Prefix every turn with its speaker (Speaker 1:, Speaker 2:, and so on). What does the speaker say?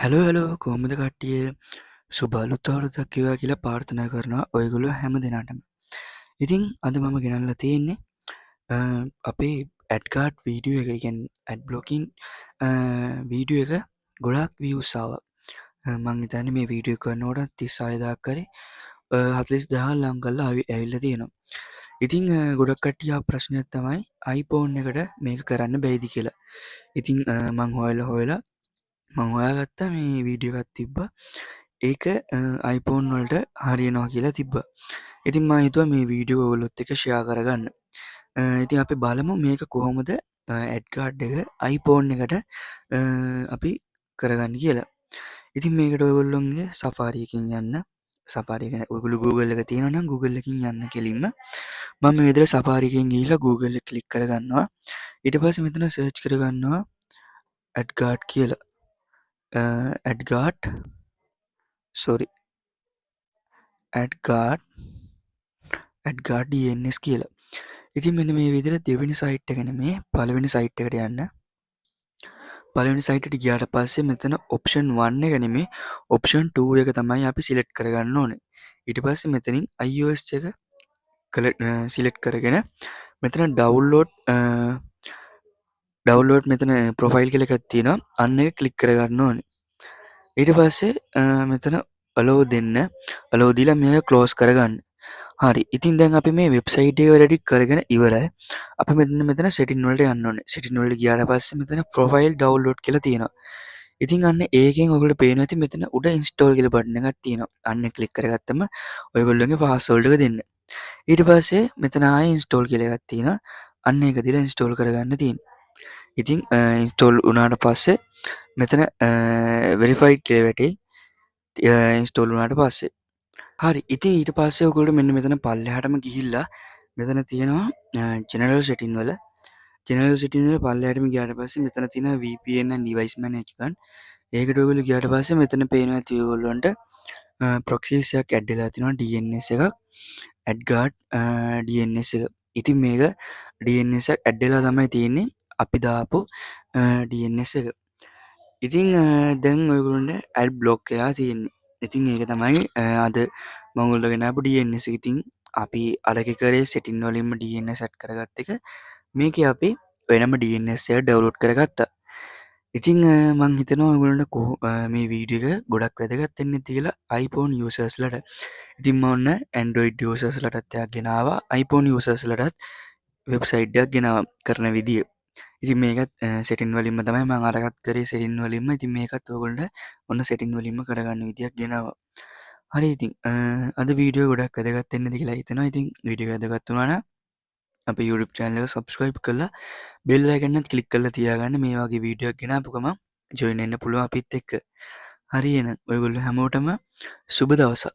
Speaker 1: Hello කොහොමද කට්ටිය සුබ අලුත් අවුරුද්දක් වේවා කියලා ප්‍රාර්ථනා කරනවා ඔයගොල්ලෝ හැම දිනාටම. ඉතින් අද මම ගෙනල්ලා තියෙන්නේ අපේ ඇඩ්කාඩ් වීඩියෝ එක කියන්නේ ඇඩ් බ්ලොකින් වීඩියෝ එක ගොඩාක් views ආවා. මං හිතන්නේ මේ වීඩියෝ කරනකොට 36000ක් කරේ 40000 ලං කරලා ඇවිල්ලා තියෙනවා. ඉතින් ගොඩක් කට්ටිය ආපු ප්‍රශ්නයක් තමයි iPhone එකට මේක කරන්න බැයිද කියලා. ඉතින් මං හොයලා මං හොයාගත්තා මේ වීඩියෝ එකක් තිබ්බා. ඒක iPhone වලට හරියනවා කියලා තිබ්බා. ඉතින් මම හිතුවා මේ වීඩියෝ ඔයගොල්ලොත් එක්ක ෂෙයා කරගන්න. ඉතින් අපි බලමු මේක කොහොමද ඇඩ් කාඩ් එක iPhone එකට අපි කරගන්න කියලා. ඉතින් මේකට ඔයගොල්ලොන්ගේ Safari එකකින් යන්න. Safari එක ඔයගොල්ලෝ Google එක තියෙනවා නම් Google එකකින් යන්න කෙලින්ම. මම මේ විදිහට Safari එකෙන් ගිහිල්ලා Google එක ක්ලික් කරගන්නවා. ඊට පස්සේ මෙතන සර්ච් කරගන්නවා ඇඩ් කාඩ් කියලා. ඇඩ්ගාඩ් DNS කියලා. ඉතින් මෙන්න මේ විදිහට දෙවෙනි සයිට් එක නෙමේ පළවෙනි සයිට් එකට යන්න. පළවෙනි සයිට් එකට ගියාට පස්සේ මෙතන option 1 එක නෙමේ option 2 එක තමයි අපි select කරගන්න ඕනේ. ඊට පස්සේ මෙතනින් iOS එක select කරගෙන මෙතන download මෙතන profile කියලා එකක් තියෙනවා. අන්න එක ක්ලික් කරගන්න ඕනේ. ඊට පස්සේ මෙතන allow දෙන්න. allow දීලා මේක close කරගන්න. හරි. ඉතින් දැන් අපි මේ වෙබ්සයිට් එක රෙඩි කරගෙන ඉවරයි. අපි මෙතන setting වලට යන්න ඕනේ. setting වලට ගියාට පස්සේ මෙතන profile download කියලා තියෙනවා. ඉතින් අන්න ඒකෙන් ඔයගොල්ලෝ පේනවා ඇති මෙතන උඩ install කියලා බටන් එකක් තියෙනවා. අන්න ක්ලික් කරගත්තම ඔයගොල්ලෝගේ password එක දෙන්න. ඊට පස්සේ මෙතන ආයෙ install කියලා එකක් තියෙනවා. අන්න ඒක දීලා install කරගන්න තියෙනවා. ඉතින් install වුණාට පස්සේ මෙතන verified කියලා වැටේ. install වුණාට පස්සේ හරි. ඉතින් ඊට පස්සේ ඔයගොල්ලෝ මෙන්න මෙතන පල්ලෙහාටම ගිහිල්ලා මෙතන තියෙනවා general setting වල පල්ලෙහාටම ගියාට පස්සේ මෙතන තියෙනවා VPN and device management. ඒකට ඔයගොල්ලෝ ගියාට පස්සේ මෙතන පේනවා ඇති ඔයගොල්ලන්ට proxies එකක් add වෙලා තිනවා DNS එකක් AdGuard DNS එක. ඉතින් මේක DNS එක add වෙලා තමයි තියෙන්නේ අපි දාපු DNS එක. ඉතින් දැන් ඔයගොල්ලන්ට ad block වෙලා තියෙන්නේ. ඉතින් ඒක තමයි අද මම ඔයගොල්ලෝ ගෙනාපු DNS එක. ඉතින් අපි අරක කරේ setting වලින්ම DNS set කරගත්ත එක. මේකේ අපි වෙනම DNS එක download කරගත්තා. ඉතින් මං හිතනවා ඔයගොල්ලන්ට මේ වීඩියෝ එක ගොඩක් වැදගත් වෙන්න ඇති කියලා iPhone users ලට. ඉතින් මම ඔන්න Android users ලටත් එකක් ගෙනාවා. iPhone users ලටත් වෙබ්සයිට් එකක් ගෙනාවා කරන විදිය. ඉතින් මේකත් setting වලින්ම තමයි මම අරගත් කරේ setting වලින්ම. ඉතින් මේකත් ඔයගොල්ලන්ට ඔන්න setting වලින්ම කරගන්න විදියක් ගෙනාවා. හරි. ඉතින් අද වීඩියෝ ගොඩක් වැදගත් වෙන්නද කියලා හිතනවා. ඉතින් වීඩියෝ වැදගත් වුණා නම් අපේ YouTube channel එක subscribe කරලා bell icon එකත් click කරලා තියාගන්න. මේ වගේ වීඩියෝ එකක් ගෙනාපු ගමන් join වෙන්න පුළුවන් අපිත් එක්ක. හරි එහෙනම් ඔයගොල්ලෝ හැමෝටම සුබ දවසක්.